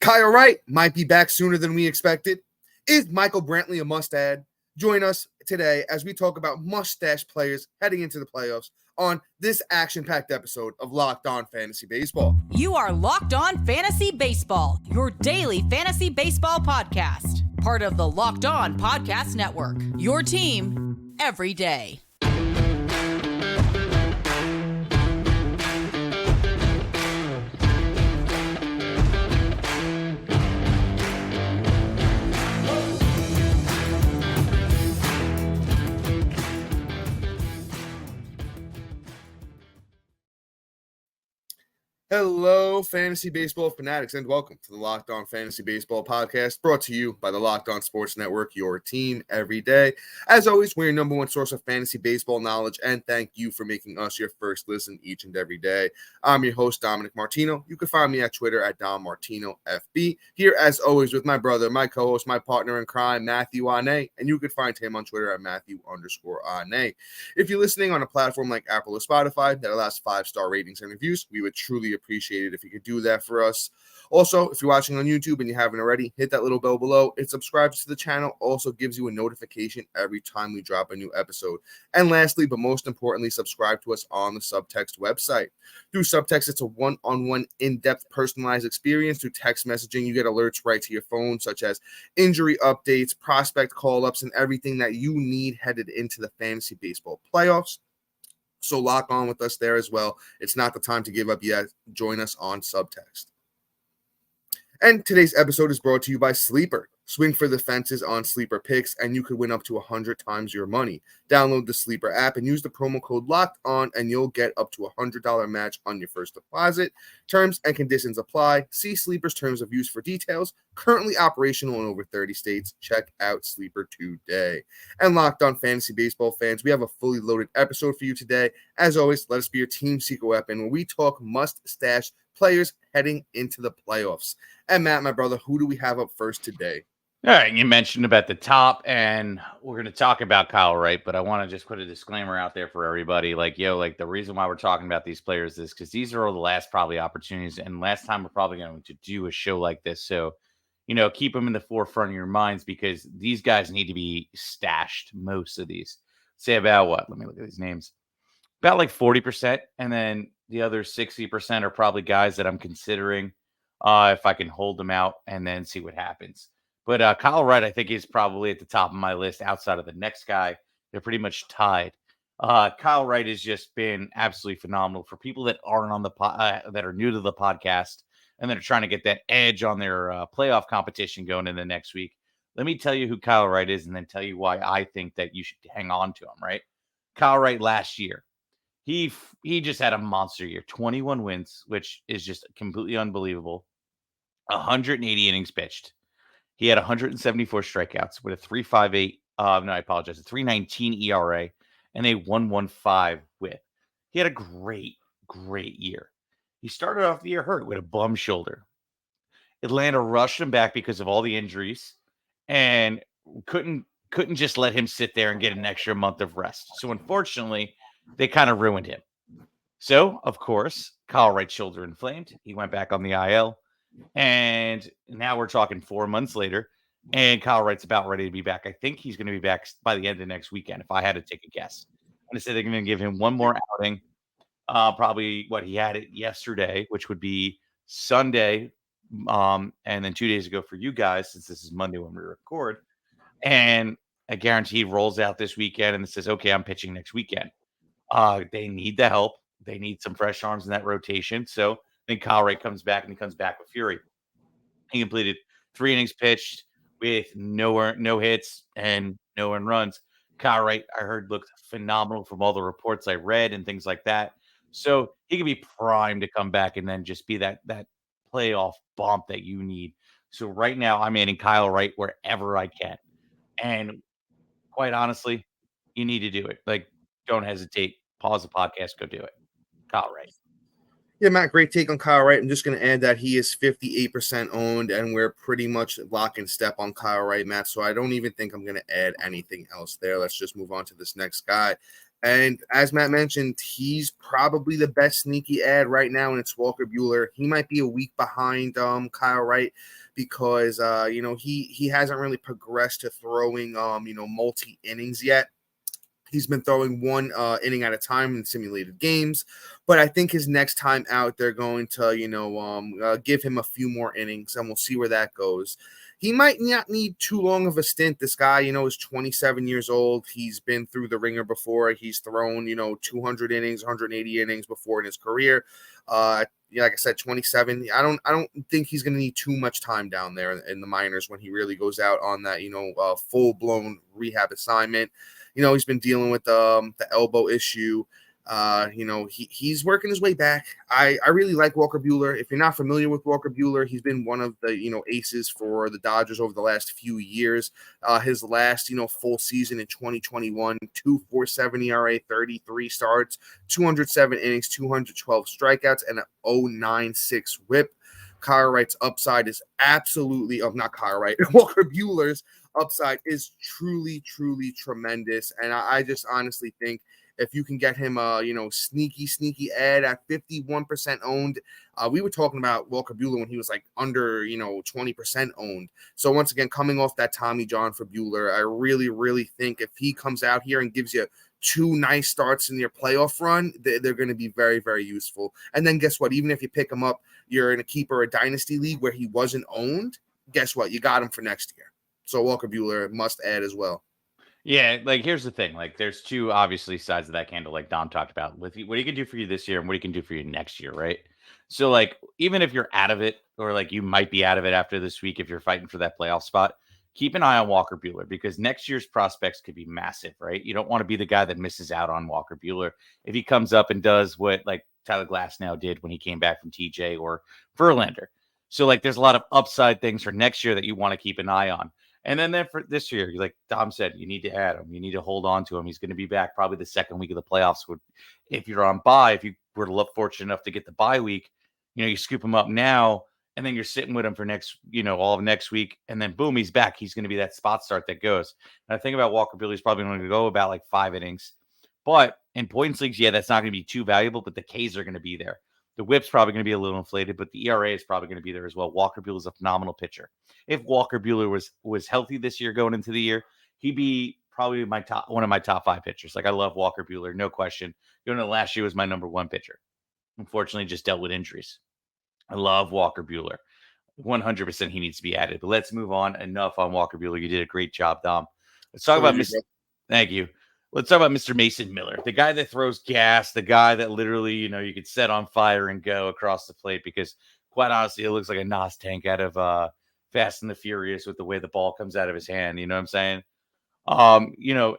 Kyle Wright might be back sooner than we expected. Is Michael Brantley a must-add? Join us today as we talk about mustache players heading into the playoffs on this action-packed episode of Locked On Fantasy Baseball. You are Locked On Fantasy Baseball, your daily fantasy baseball podcast. Part of the Locked On Podcast Network, your team every day. Hello, fantasy baseball fanatics, and welcome to the Locked On Fantasy Baseball podcast, brought to you by the Locked On Sports Network, your team every day. As always, we're your number one source of fantasy baseball knowledge, and thank you for making us your first listen each and every day. I'm your host, Dominic Martino. You can find me at Twitter at DomMartinoFB. Here, as always, with my brother, my co-host, my partner in crime, Matthew Ane, and you can find him on Twitter at Matthew_Ane. If you're listening on a platform like Apple or Spotify that allows 5-star ratings and reviews, we would truly appreciate it if you could do that for us. Also, if you're watching on YouTube and you haven't already, hit that little bell below. It subscribes to the channel, also gives you a notification every time we drop a new episode. And lastly, but most importantly, subscribe to us on the Subtext website. Through Subtext, it's a one-on-one in-depth personalized experience. Through text messaging, you get alerts right to your phone, such as injury updates, prospect call-ups, and everything that you need headed into the fantasy baseball playoffs. So lock on with us there as well. It's not the time to give up yet. Join us on Subtext. And today's episode is brought to you by Sleeper. Swing for the fences on Sleeper Picks, and you could win up to 100 times your money. Download the Sleeper app and use the promo code Locked On, and you'll get up to a $100 match on your first deposit. Terms and conditions apply. See Sleeper's terms of use for details. Currently operational in over 30 states. Check out Sleeper today. And Locked On Fantasy Baseball fans, we have a fully loaded episode for you today. As always, let us be your team secret weapon when we talk must-stash players heading into the playoffs. And Matt, my brother, who do we have up first today? All right, you mentioned about the top, and we're going to talk about Kyle Wright, but I want to just put a disclaimer out there for everybody. The reason why we're talking about these players is because these are the last probably opportunities, and last time we're probably going to do a show like this. So, keep them in the forefront of your minds because these guys need to be stashed, most of these. Say about what? Let me look at these names. About like 40%, and then the other 60% are probably guys that I'm considering if I can hold them out and then see what happens. But Kyle Wright, I think, is probably at the top of my list outside of the next guy. They're pretty much tied. Kyle Wright has just been absolutely phenomenal for people that aren't on the that are new to the podcast and that are trying to get that edge on their playoff competition going in the next week. Let me tell you who Kyle Wright is and then tell you why I think that you should hang on to him, right? Kyle Wright last year, he just had a monster year, 21 wins, which is just completely unbelievable. 180 innings pitched. He had 174 strikeouts with a 3.58. I apologize. A 3.19 ERA and a 1.15 WHIP. He had a great year. He started off the year hurt with a bum shoulder. Atlanta rushed him back because of all the injuries and couldn't just let him sit there and get an extra month of rest. So unfortunately, they kind of ruined him. So of course, Kyle Wright's shoulder inflamed. He went back on the IL. And now we're talking 4 months later, and Kyle Wright's about ready to be back. I think he's going to be back by the end of next weekend, if I had to take a guess. I'm going to say they're going to give him one more outing. Probably he had it yesterday, which would be Sunday, and then 2 days ago for you guys, since this is Monday when we record. And I guarantee he rolls out this weekend and says, okay, I'm pitching next weekend. They need the help. They need some fresh arms in that rotation. So then Kyle Wright comes back, and he comes back with fury. He completed 3 innings pitched with no hits and no earned runs. Kyle Wright, I heard, looked phenomenal from all the reports I read and things like that. So he could be primed to come back and then just be that playoff bump that you need. So right now, I'm adding Kyle Wright wherever I can. And quite honestly, you need to do it. Don't hesitate. Pause the podcast. Go do it. Kyle Wright. Yeah, Matt, great take on Kyle Wright. I'm just going to add that he is 58% owned, and we're pretty much lock and step on Kyle Wright, Matt. So I don't even think I'm going to add anything else there. Let's just move on to this next guy. And as Matt mentioned, he's probably the best sneaky ad right now, and it's Walker Buehler. He might be a week behind Kyle Wright because he hasn't really progressed to throwing multi innings yet. He's been throwing one inning at a time in simulated games, but I think his next time out, they're going to give him a few more innings, and we'll see where that goes. He might not need too long of a stint. This guy, is 27 years old. He's been through the ringer before. He's thrown, 200 innings, 180 innings before in his career. Like I said, 27. I don't think he's going to need too much time down there in the minors when he really goes out on that, full-blown rehab assignment. He's been dealing with the elbow issue. He's working his way back. I really like Walker Buehler. If you're not familiar with Walker Buehler, he's been one of the, aces for the Dodgers over the last few years. His last, full season in 2021, 2.47 ERA, 33 starts, 207 innings, 212 strikeouts, and an 0.96 whip. Kyle Wright's upside is absolutely not Kyle Wright. Walker Buehler's upside is truly, truly tremendous. And I just honestly think if you can get him a, sneaky ad at 51% owned, we were talking about Walker Buehler when he was like under, 20% owned. So once again, coming off that Tommy John for Buehler, I really, really think if he comes out here and gives you 2 nice starts in your playoff run, they're going to be very, very useful. And then guess what? Even if you pick him up, you're in a keeper or dynasty league where he wasn't owned, guess what? You got him for next year. So Walker Buehler must add as well. Yeah, like here's the thing. Like there's two obviously sides of that candle, like Dom talked about, with what he can do for you this year and what he can do for you next year, right? So like even if you're out of it, or like you might be out of it after this week if you're fighting for that playoff spot, keep an eye on Walker Buehler because next year's prospects could be massive, right? You don't want to be the guy that misses out on Walker Buehler if he comes up and does what like Tyler Glasnow did when he came back from TJ or Verlander. So like there's a lot of upside things for next year that you want to keep an eye on. And then for this year, like Dom said, you need to add him. You need to hold on to him. He's going to be back probably the second week of the playoffs. If you're on bye, if you were fortunate enough to get the bye week, you scoop him up now, and then you're sitting with him for all of next week, and then boom, he's back. He's going to be that spot start that goes. And I think about Walker Buehler, he's probably going to go about like 5 innings. But in points leagues, yeah, that's not going to be too valuable, but the Ks are going to be there. The whip's probably going to be a little inflated, but the ERA is probably going to be there as well. Walker Buehler is a phenomenal pitcher. If Walker Buehler was healthy this year going into the year, he'd be probably one of my top 5 pitchers. Like I love Walker Buehler, no question. Last year was my number 1 pitcher. Unfortunately, just dealt with injuries. I love Walker Buehler. 100% he needs to be added. But let's move on. Enough on Walker Buehler. You did a great job, Dom. Let's talk about Thank you. Let's talk about Mr. Mason Miller, the guy that throws gas, the guy that literally, you could set on fire and go across the plate because, quite honestly, it looks like a NOS tank out of Fast and the Furious with the way the ball comes out of his hand. You know what I'm saying?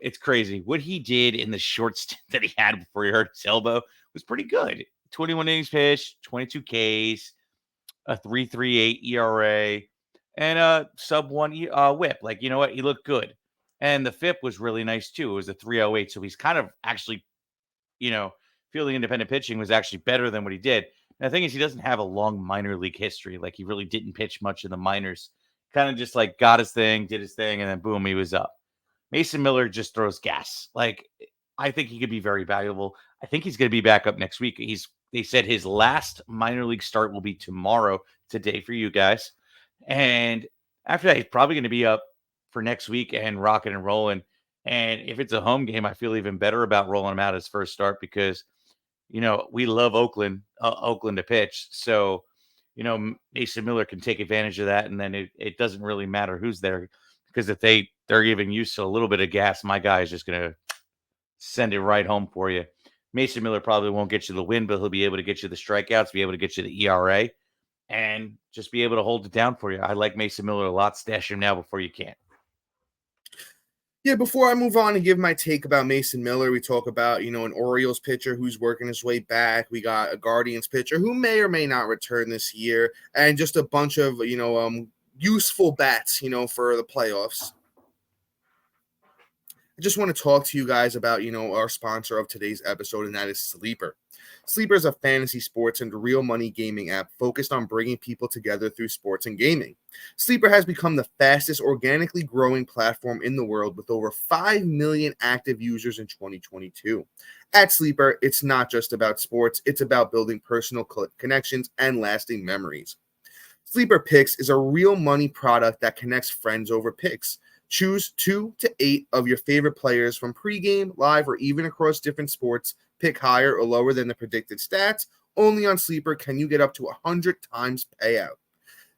It's crazy. What he did in the short stint that he had before he hurt his elbow was pretty good. 21 innings pitched, 22 Ks, a 3.38 ERA, and a sub-1 whip. Like, you know what? He looked good. And the FIP was really nice, too. It was a 3.08. So he's kind of actually, fielding independent pitching was actually better than what he did. And the thing is, he doesn't have a long minor league history. Like, he really didn't pitch much in the minors. Kind of just, like, got his thing, did his thing, and then boom, he was up. Mason Miller just throws gas. Like, I think he could be very valuable. I think he's going to be back up next week. They said his last minor league start will be tomorrow, today for you guys. And after that, he's probably going to be up for next week and rocking and rolling. And if it's a home game, I feel even better about rolling him out his first start because, we love Oakland to pitch. So, Mason Miller can take advantage of that. And then it doesn't really matter who's there because if they're giving you a little bit of gas, my guy is just going to send it right home for you. Mason Miller probably won't get you the win, but he'll be able to get you the strikeouts, be able to get you the ERA, and just be able to hold it down for you. I like Mason Miller a lot. Stash him now before you can't. Yeah, before I move on and give my take about Mason Miller, we talk about, an Orioles pitcher who's working his way back. We got a Guardians pitcher who may or may not return this year, and just a bunch of, useful bats, for the playoffs. I just want to talk to you guys about, our sponsor of today's episode, and that is Sleeper. Sleeper is a fantasy sports and real money gaming app focused on bringing people together through sports and gaming. Sleeper has become the fastest organically growing platform in the world with over 5 million active users in 2022. At Sleeper, it's not just about sports, it's about building personal connections and lasting memories. Sleeper Picks is a real money product that connects friends over picks. Choose 2 to 8 of your favorite players from pregame, live, or even across different sports. Pick higher or lower than the predicted stats. Only on Sleeper can you get up to 100 times payout.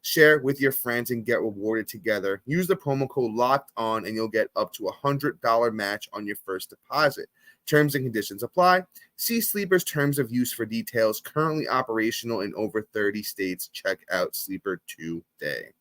Share with your friends and get rewarded together. Use the promo code LOCKEDON and you'll get up to $100 match on your first deposit. Terms and conditions apply. See Sleeper's terms of use for details. Currently operational in over 30 states. Check out Sleeper today.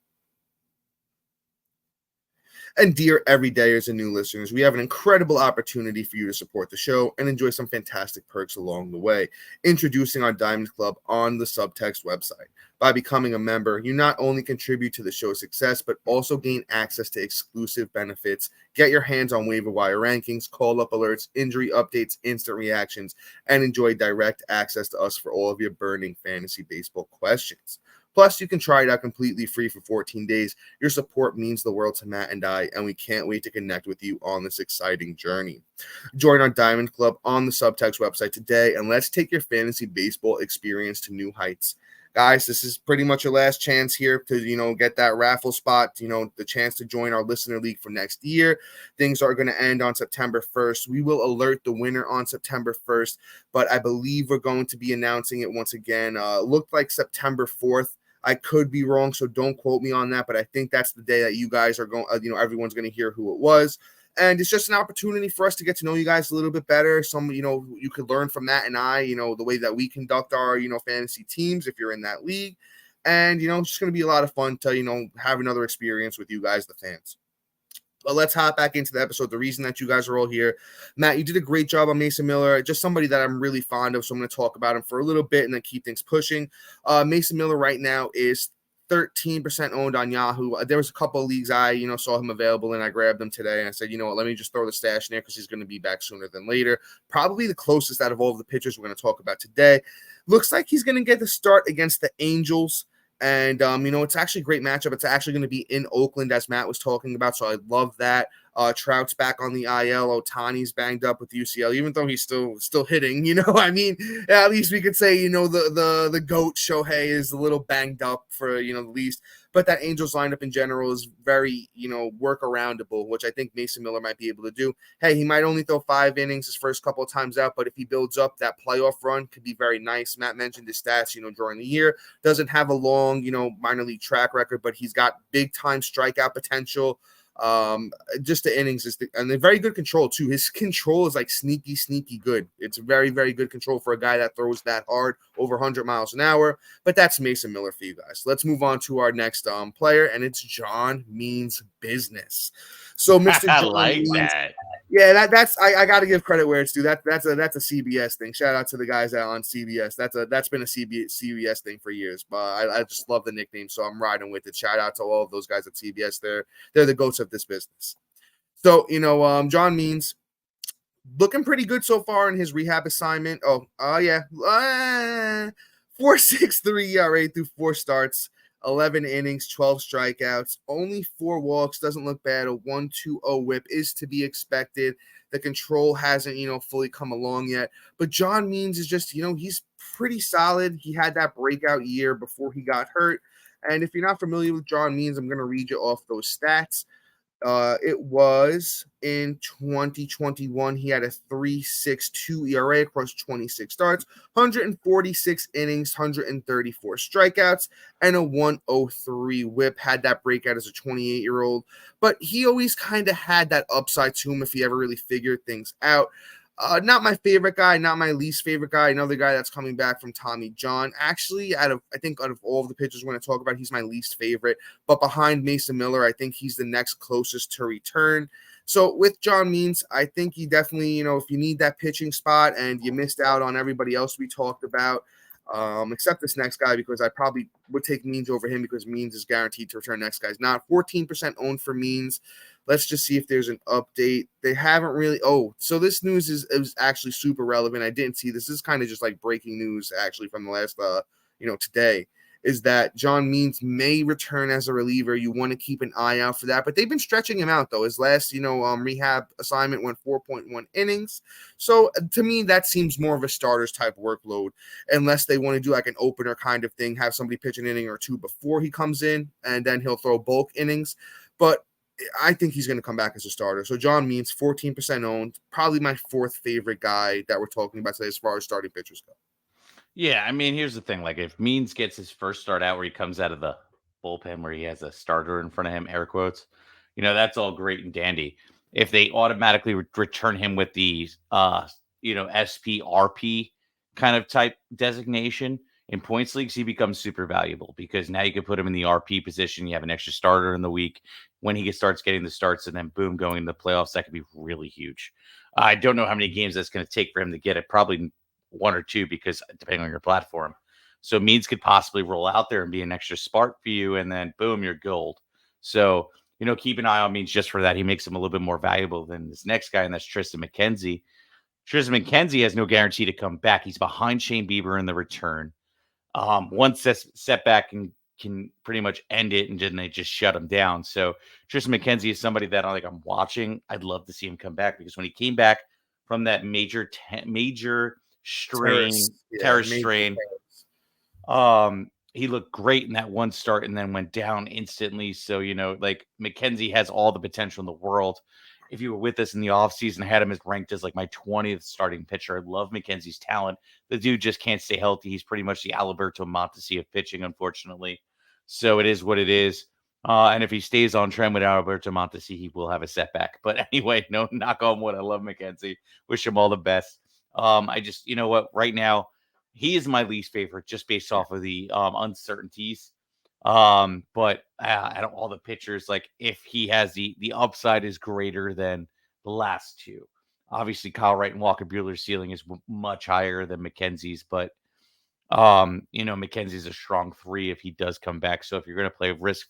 And dear everydayers and new listeners, we have an incredible opportunity for you to support the show and enjoy some fantastic perks along the way. Introducing our Diamond Club on the Subtext website. By becoming a member, you not only contribute to the show's success, but also gain access to exclusive benefits. Get your hands on waiver wire rankings, call-up alerts, injury updates, instant reactions, and enjoy direct access to us for all of your burning fantasy baseball questions. Plus, you can try it out completely free for 14 days. Your support means the world to Matt and I, and we can't wait to connect with you on this exciting journey. Join our Diamond Club on the Subtext website today, and let's take your fantasy baseball experience to new heights. Guys, this is pretty much your last chance here to, get that raffle spot, the chance to join our listener league for next year. Things are going to end on September 1st. We will alert the winner on September 1st, but I believe we're going to be announcing it once again. Looked like September 4th. I could be wrong, so don't quote me on that, but I think that's the day that you guys are going, everyone's going to hear who it was. And it's just an opportunity for us to get to know you guys a little bit better. You could learn from Matt and I, the way that we conduct our, fantasy teams if you're in that league. And, it's just going to be a lot of fun to, have another experience with you guys, the fans. But let's hop back into the episode. The reason that you guys are all here, Matt, you did a great job on Mason Miller, just somebody that I'm really fond of. So I'm going to talk about him for a little bit and then keep things pushing. Mason Miller right now is 13% owned on Yahoo. There was a couple of leagues I, saw him available and I grabbed him today and I said, let me just throw the stash in there because he's going to be back sooner than later. Probably the closest out of all of the pitchers we're going to talk about today. Looks like he's going to get the start against the Angels. And, it's actually a great matchup. It's actually going to be in Oakland, as Matt was talking about. So I love that. Trout's back on the IL. Otani's banged up with UCL, even though he's still hitting. At least we could say, the GOAT Shohei is a little banged up for, the least. But that Angels lineup in general is very, workaroundable, which I think Mason Miller might be able to do. Hey, he might only throw 5 innings his first couple of times out, but if he builds up, that playoff run could be very nice. Matt mentioned his stats, during the year. Doesn't have a long, minor league track record, but he's got big-time strikeout potential. Just the innings and they're very good control too. His control is like sneaky good. It's very, very good control for a guy that throws that hard, over 100 miles an hour. But that's Mason Miller for you guys. Let's move on to our next player, and it's John Means Business. So Mr. I John like Means, that. yeah, that's I got to give credit where it's due. That's a CBS thing. Shout out to the guys out on CBS. That's been a CBS thing for years. But I just love the nickname, so I'm riding with it. Shout out to all of those guys at CBS. They're the goats of this business. So John Means looking pretty good so far in his rehab assignment. 4.63 ERA through 4 starts. 11 innings, 12 strikeouts, only 4 walks. Doesn't look bad. A 1.20 whip is to be expected. The control hasn't, fully come along yet. But John Means is just, he's pretty solid. He had that breakout year before he got hurt. And if you're not familiar with John Means, I'm going to read you off those stats. It was in 2021. He had a 3.62 ERA across 26 starts, 146 innings, 134 strikeouts, and a 1.03 whip. Had that breakout as a 28-year-old, but he always kind of had that upside to him if he ever really figured things out. Not my favorite guy, not my least favorite guy. Another guy that's coming back from Tommy John. Actually, out of all of the pitchers we're going to talk about, he's my least favorite. But behind Mason Miller, I think he's the next closest to return. So with John Means, I think he definitely, if you need that pitching spot and you missed out on everybody else we talked about, except this next guy because I probably would take Means over him because Means is guaranteed to return. Next guy's not 14% owned for Means. Let's just see if there's an update. They haven't really. Oh, so this news is actually super relevant. I didn't see this. This is kind of just like breaking news actually from the last today. Is that John Means may return as a reliever. You want to keep an eye out for that. But they've been stretching him out, though. His last, rehab assignment went 4.1 innings. So to me, that seems more of a starter's type workload, unless they want to do like an opener kind of thing, have somebody pitch an inning or two before he comes in, and then he'll throw bulk innings. But I think he's going to come back as a starter. So John Means, 14% owned, probably my fourth favorite guy that we're talking about today as far as starting pitchers go. Yeah, I mean, here's the thing. Like, if Means gets his first start out where he comes out of the bullpen where he has a starter in front of him, air quotes, that's all great and dandy. If they automatically return him with the, SPRP kind of type designation in points leagues, he becomes super valuable because now you can put him in the RP position. You have an extra starter in the week when he starts getting the starts, and then boom, going to the playoffs. That could be really huge. I don't know how many games that's going to take for him to get it. Probably one or two, because depending on your platform. So Means could possibly roll out there and be an extra spark for you, and then boom, you're gold. So, keep an eye on Means just for that. He makes him a little bit more valuable than this next guy, and that's Triston McKenzie. Triston McKenzie has no guarantee to come back. He's behind Shane Bieber in the return. One setback can pretty much end it, and then they just shut him down. So Triston McKenzie is somebody that I'm watching. I'd love to see him come back, because when he came back from that major terrace strain. He looked great in that one start and then went down instantly. So, McKenzie has all the potential in the world. If you were with us in the offseason, I had him as ranked as like my 20th starting pitcher. I love McKenzie's talent. The dude just can't stay healthy. He's pretty much the Alberto Mondesi of pitching, unfortunately. So it is what it is. And if he stays on trend with Alberto Mondesi, he will have a setback. But anyway, no, knock on wood. I love McKenzie. Wish him all the best. I just, right now, he is my least favorite just based off of the uncertainties. But out of all the pitchers, like, if he has the upside is greater than the last two. Obviously, Kyle Wright and Walker Buehler's ceiling is much higher than McKenzie's, but McKenzie's a strong 3 if he does come back. So if you're going to play risk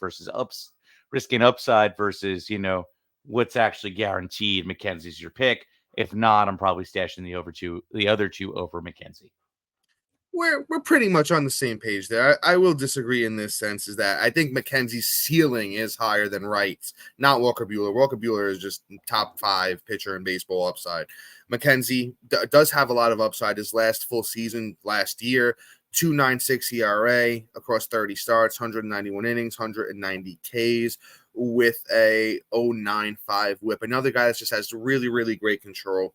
and upside versus, what's actually guaranteed, McKenzie's your pick. If not, I'm probably stashing the other two over McKenzie. We're pretty much on the same page there. I will disagree in this sense, is that I think McKenzie's ceiling is higher than Wright's, not Walker Buehler. Walker Buehler is just top 5 pitcher in baseball upside. McKenzie does have a lot of upside. His last full season last year, 2.96 ERA across 30 starts, 191 innings, 190 Ks with a 0.95 whip. Another guy that just has really, really great control,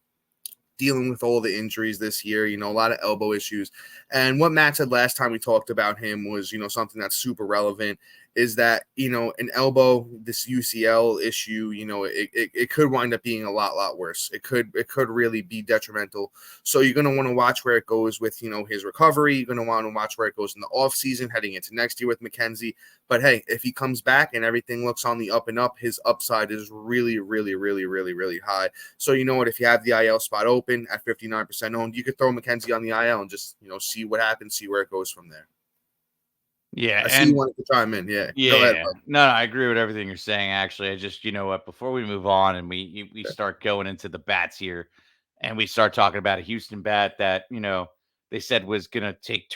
dealing with all the injuries this year, a lot of elbow issues. And what Matt said last time we talked about him was, something that's super relevant, is that, an elbow, this UCL issue, it could wind up being a lot worse. It could really be detrimental. So you're going to want to watch where it goes with, his recovery. You're going to want to watch where it goes in the off season heading into next year with McKenzie. But hey, if he comes back and everything looks on the up and up, his upside is really, really, really, really, really high. So you know what, if you have the IL spot open at 59% owned, you could throw McKenzie on the IL and just, see what happens, see where it goes from there. Yeah, I see you wanted to chime in. Yeah. Yeah. Go ahead, no, I agree with everything you're saying. Actually, I just, before we move on and we start going into the bats here, and we start talking about a Houston bat that, they said was going to take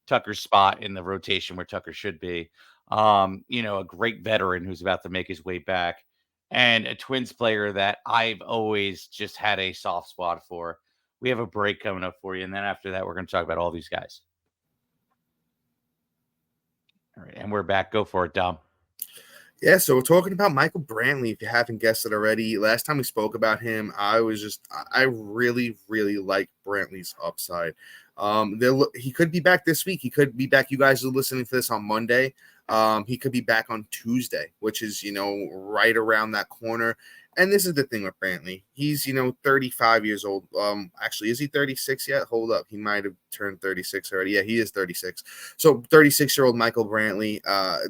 Tucker's spot in the rotation where Tucker should be. A great veteran who's about to make his way back, and a Twins player that I've always just had a soft spot for. We have a break coming up for you, and then after that, we're going to talk about all these guys. All right, and we're back. Go for it, Dom. Yeah, so we're talking about Michael Brantley, if you haven't guessed it already. Last time we spoke about him, I really, really like Brantley's upside. He could be back this week. He could be back. You guys are listening to this on Monday. He could be back on Tuesday, which is, right around that corner. And this is the thing with Brantley. He's, 35 years old. Actually, is he 36 yet? Hold up. He might have turned 36 already. Yeah, he is 36. So 36-year-old Michael Brantley.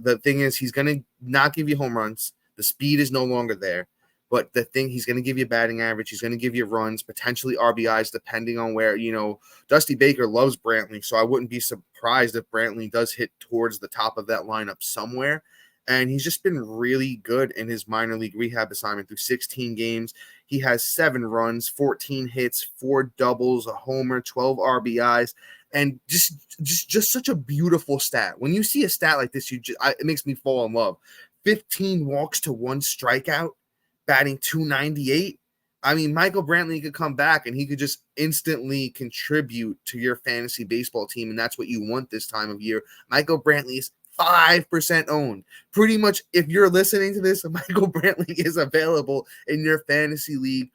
The thing is, he's going to not give you home runs. The speed is no longer there. But the thing, he's going to give you batting average. He's going to give you runs, potentially RBIs, depending on where, Dusty Baker loves Brantley. So I wouldn't be surprised if Brantley does hit towards the top of that lineup somewhere. And he's just been really good in his minor league rehab assignment through 16 games. He has 7 runs, 14 hits, 4 doubles, a homer, 12 RBIs, and just such a beautiful stat. When you see a stat like this, it makes me fall in love. 15 walks to 1 strikeout, batting .298. I mean, Michael Brantley could come back and he could just instantly contribute to your fantasy baseball team, and that's what you want this time of year. Michael Brantley is 5% owned. Pretty much, if you're listening to this, Michael Brantley is available in your fantasy league.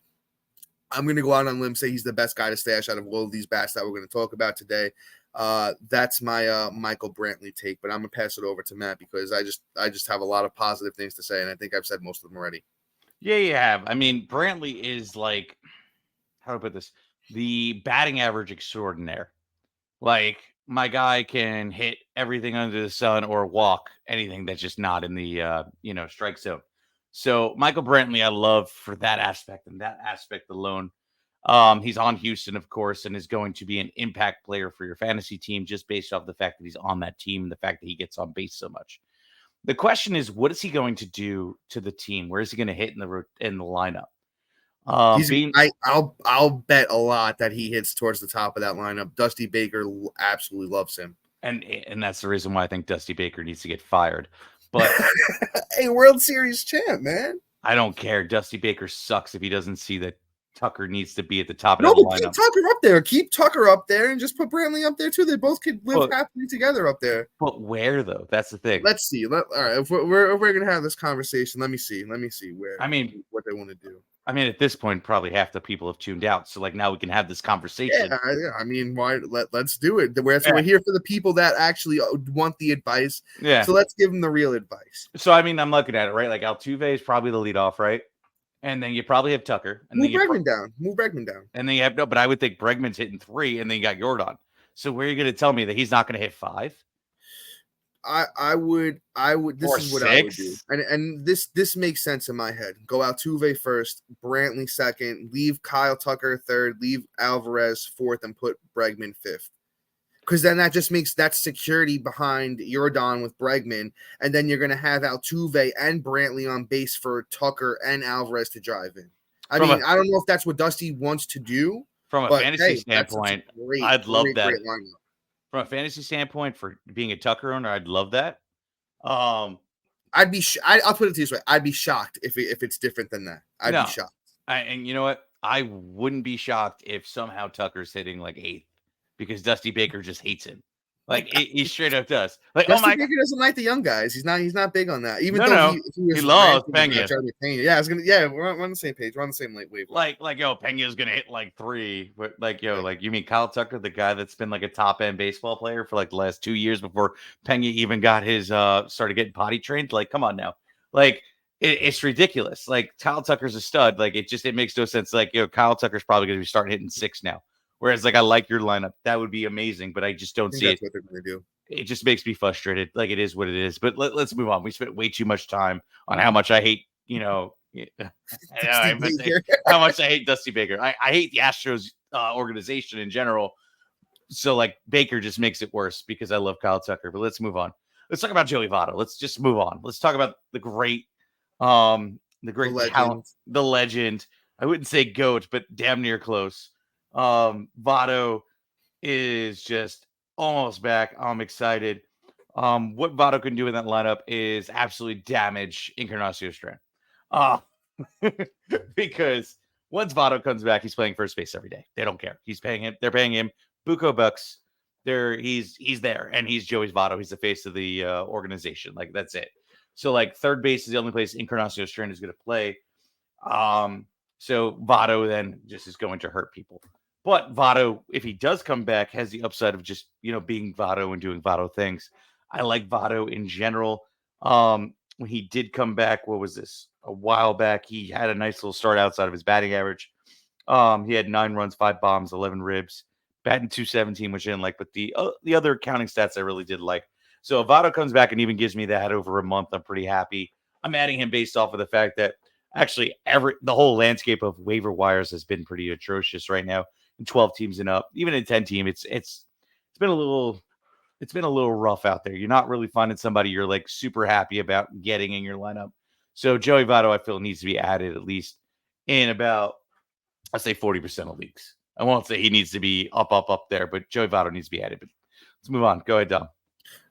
I'm going to go out on a limb and say he's the best guy to stash out of all of these bats that we're going to talk about today. That's my Michael Brantley take, but I'm going to pass it over to Matt because I just have a lot of positive things to say, and I think I've said most of them already. Yeah, you have. I mean, Brantley is like, how do I put this? The batting average extraordinaire. Like, my guy can hit everything under the sun or walk anything that's just not in the, strike zone. So Michael Brantley, I love for that aspect and that aspect alone. He's on Houston, of course, and is going to be an impact player for your fantasy team just based off the fact that he's on that team and the fact that he gets on base so much. The question is, what is he going to do to the team? Where is he going to hit in the lineup? I'll bet a lot that he hits towards the top of that lineup. Dusty Baker absolutely loves him, and that's the reason why I think Dusty Baker needs to get fired. But hey, World Series champ, man. I don't care. Dusty Baker sucks if he doesn't see that Tucker needs to be at the top of the lineup. Keep Tucker up there. Keep Tucker up there and just put Brantley up there too. They both could live happily together up there. But where though? That's the thing. Let's see. All right, if we're gonna have this conversation, let me see where. I mean, what they want to do. I mean, at this point, probably half the people have tuned out. So, like, now we can have this conversation. Yeah. I mean, why? Let's do it. We're here for the people that actually want the advice. Yeah. So let's give them the real advice. So, I mean, I'm looking at it, right? Like, Altuve is probably the leadoff, right? And then you probably have Tucker. And Move Bregman down. And then you have but I would think Bregman's hitting 3, and then you got Jordan. So, where are you going to tell me that he's not going to hit 5? I would this is what 6? I would do. And this makes sense in my head. Go Altuve first, Brantley second, leave Kyle Tucker third, leave Alvarez fourth, and put Bregman fifth. Because then that just makes that security behind Jordan with Bregman, and then you're gonna have Altuve and Brantley on base for Tucker and Alvarez to drive in. I don't know if that's what Dusty wants to do. From a fantasy standpoint, I'd love that. Great lineup. From a fantasy standpoint, for being a Tucker owner, I'd love that. I'll put it this way: I'd be shocked if it's different than that. I'd be shocked. And you know what? I wouldn't be shocked if somehow Tucker's hitting like 8th because Dusty Baker just hates him. Like he straight up does. Like Dusty Baker doesn't like the young guys. He's not big on that. Even though he loves Pena. Yeah, we're on the same page. We're on the same wave. Like Pena's gonna hit like 3. But like you mean Kyle Tucker, the guy that's been like a top end baseball player for like the last 2 years before Pena even got his started getting potty trained? Like, come on now. Like it's ridiculous. Like Kyle Tucker's a stud. Like it makes no sense. Like Kyle Tucker's probably gonna be starting hitting 6 now. Whereas, like, I like your lineup. That would be amazing, but I just don't see it. That's what they're going to do. It just makes me frustrated. Like, it is what it is. But let's move on. We spent way too much time on how much I hate, how much I hate Dusty Baker. I hate the Astros organization in general. So, like, Baker just makes it worse because I love Kyle Tucker. But let's move on. Let's talk about Joey Votto. Let's just move on. Let's talk about the great talent, the legend. I wouldn't say GOAT, but damn near close. Votto is just almost back. I'm excited. What Votto can do in that lineup is absolutely damage Encarnacion Strand. Because once Votto comes back, he's playing first base every day. They don't care. They're paying him buco bucks. He's there, and he's Joey Votto. He's the face of the organization. Like, that's it. So, like, third base is the only place Encarnacion Strand is going to play. So Votto then just is going to hurt people. But Votto, if he does come back, has the upside of just, being Votto and doing Votto things. I like Votto in general. When he did come back, what was this? A while back, he had a nice little start outside of his batting average. He had 9 runs, 5 bombs, 11 ribs, batting .217, which I didn't like. But the other counting stats I really did like. So if Votto comes back and even gives me that over a month, I'm pretty happy. I'm adding him based off of the fact that Actually, the whole landscape of waiver wires has been pretty atrocious right now. In 12 teams and up, even in 10 team, it's been a little rough out there. You're not really finding somebody you're like super happy about getting in your lineup. So Joey Votto, I feel, needs to be added at least in about, I'll say 40% of leagues. I won't say he needs to be up there, but Joey Votto needs to be added. But let's move on. Go ahead, Dom.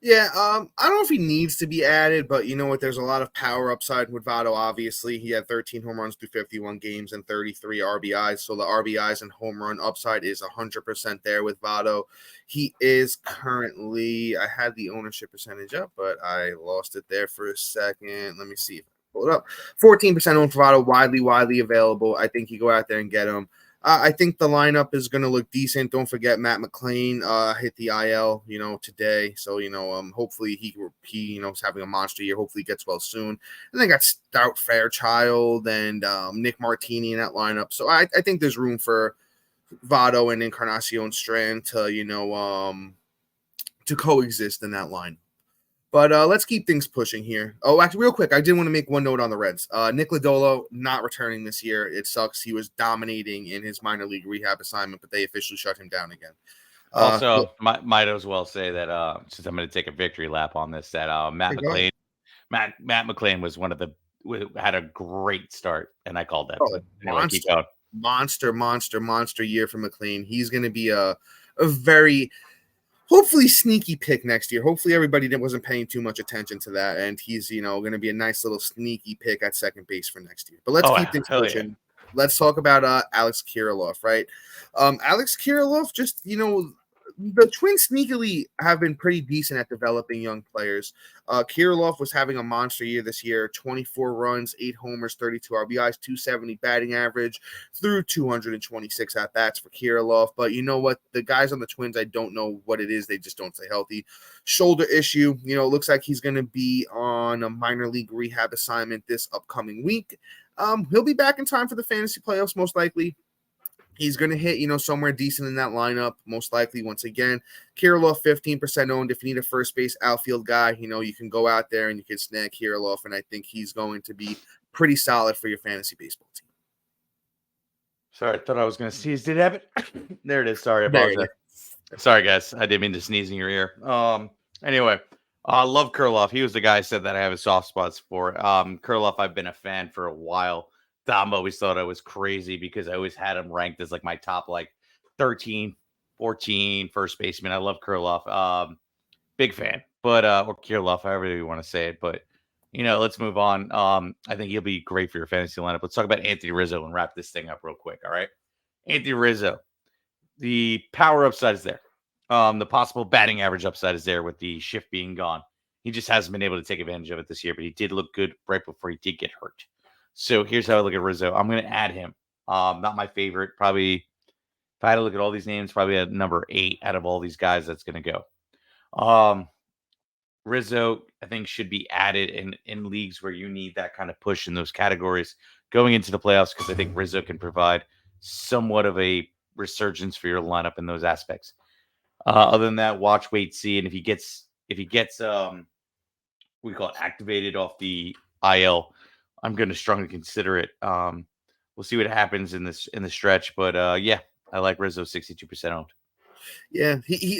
Yeah, I don't know if he needs to be added, but you know what? There's a lot of power upside with Votto, obviously. He had 13 home runs through 51 games and 33 RBIs, so the RBIs and home run upside is 100% there with Votto. He is currently, I had the ownership percentage up, but I lost it there for a second. Let me see if I pull it up. 14% owned for Votto, widely available. I think you go out there and get him. I think the lineup is going to look decent. Don't forget Matt McLain hit the IL, today. So, hopefully he is having a monster year. Hopefully he gets well soon. And they got Stout Fairchild and Nick Martini in that lineup. So I think there's room for Votto and Encarnacion Strand to, to coexist in that line. But let's keep things pushing here. Oh, actually, real quick, I did want to make one note on the Reds. Nick Lodolo not returning this year. It sucks. He was dominating in his minor league rehab assignment, but they officially shut him down again. Also, might as well say that since I'm going to take a victory lap on this, that Matt McLain was had a great start, and I called that. But anyway, keep going. Monster year for McLain. He's going to be a very hopefully sneaky pick next year. Hopefully everybody wasn't paying too much attention to that, and he's going to be a nice little sneaky pick at second base for next year. But let's keep things pushing. Yeah. Let's talk about Alex Kirilloff, right? Alex Kirilloff, just the Twins sneakily have been pretty decent at developing young players. Kirilloff was having a monster year this year, 24 runs, 8 homers, 32 RBIs, 270 batting average through 226 at-bats for Kirilloff. But you know what? The guys on the Twins, I don't know what it is. They just don't stay healthy. Shoulder issue. It looks like he's going to be on a minor league rehab assignment this upcoming week. He'll be back in time for the fantasy playoffs, most likely. He's going to hit, somewhere decent in that lineup, most likely once again. Kirilloff, 15% owned. If you need a first base outfield guy, you can go out there and you can snag Kirilloff, and I think he's going to be pretty solid for your fantasy baseball team. Sorry, I thought I was going to sneeze. Did it happen? There it is. Sorry, I apologize. Sorry, guys. I didn't mean to sneeze in your ear. Anyway, I love Kirilloff. He was the guy I said that I have a soft spots for. Kirilloff, I've been a fan for a while. Dom always thought I was crazy because I always had him ranked as like my top 13, 14 first baseman. I love Kirilloff. Big fan, but or Kirilloff, however you want to say it. But let's move on. I think he'll be great for your fantasy lineup. Let's talk about Anthony Rizzo and wrap this thing up real quick. All right, Anthony Rizzo, the power upside is there. The possible batting average upside is there with the shift being gone. He just hasn't been able to take advantage of it this year, but he did look good right before he did get hurt. So here's how I look at Rizzo. I'm going to add him. Not my favorite. Probably, if I had to look at all these names, probably at number 8 out of all these guys that's going to go. Rizzo, I think, should be added in leagues where you need that kind of push in those categories going into the playoffs, because I think Rizzo can provide somewhat of a resurgence for your lineup in those aspects. Other than that, watch, wait, see, and if he gets we call it activated off the IL, I'm going to strongly consider it. We'll see what happens in the stretch, but yeah, I like Rizzo 62% owned. Yeah,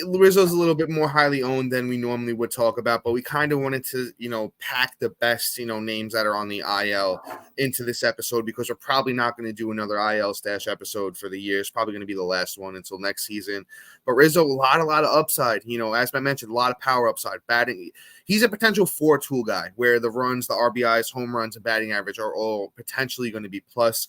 Rizzo's a little bit more highly owned than we normally would talk about, but we kind of wanted to, pack the best, names that are on the IL into this episode, because we're probably not going to do another IL stash episode for the year. It's probably going to be the last one until next season. But Rizzo, a lot of upside, as I mentioned, a lot of power upside. Batting, he's a potential 4-tool guy where the runs, the RBIs, home runs, and batting average are all potentially going to be plus.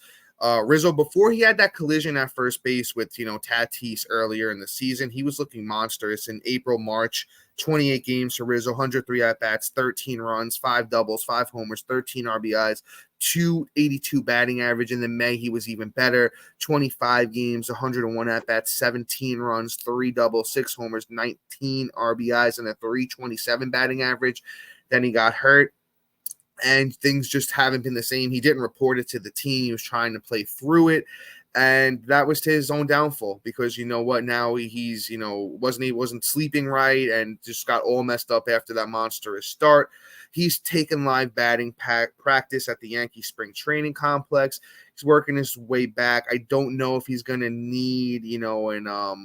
Rizzo, before he had that collision at first base with, Tatis earlier in the season, he was looking monstrous. In April, March, 28 games for Rizzo, 103 at-bats, 13 runs, 5 doubles, 5 homers, 13 RBIs, 282 batting average. In the May, he was even better, 25 games, 101 at-bats, 17 runs, 3 doubles, 6 homers, 19 RBIs, and a 327 batting average. Then he got hurt, and things just haven't been the same. He didn't report it to the team. He was trying to play through it. And that was to his own downfall because you know what? Now he's, wasn't sleeping right and just got all messed up after that monstrous start. He's taken live batting practice at the Yankee spring training complex. He's working his way back. I don't know if he's going to need, a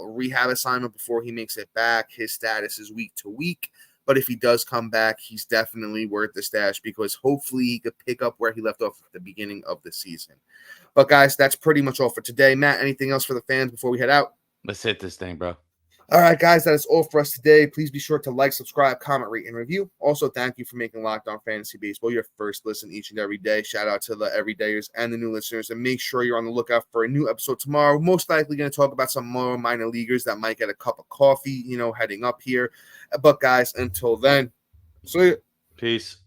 rehab assignment before he makes it back. His status is week to week. But if he does come back, he's definitely worth the stash because hopefully he could pick up where he left off at the beginning of the season. But, guys, that's pretty much all for today. Matt, anything else for the fans before we head out? Let's hit this thing, bro. All right, guys, that is all for us today. Please be sure to like, subscribe, comment, rate, and review. Also, thank you for making Locked On Fantasy Baseball your first listen each and every day. Shout out to the everydayers and the new listeners. And make sure you're on the lookout for a new episode tomorrow. Most likely going to talk about some more minor leaguers that might get a cup of coffee, heading up here. But, guys, until then, see you. Peace.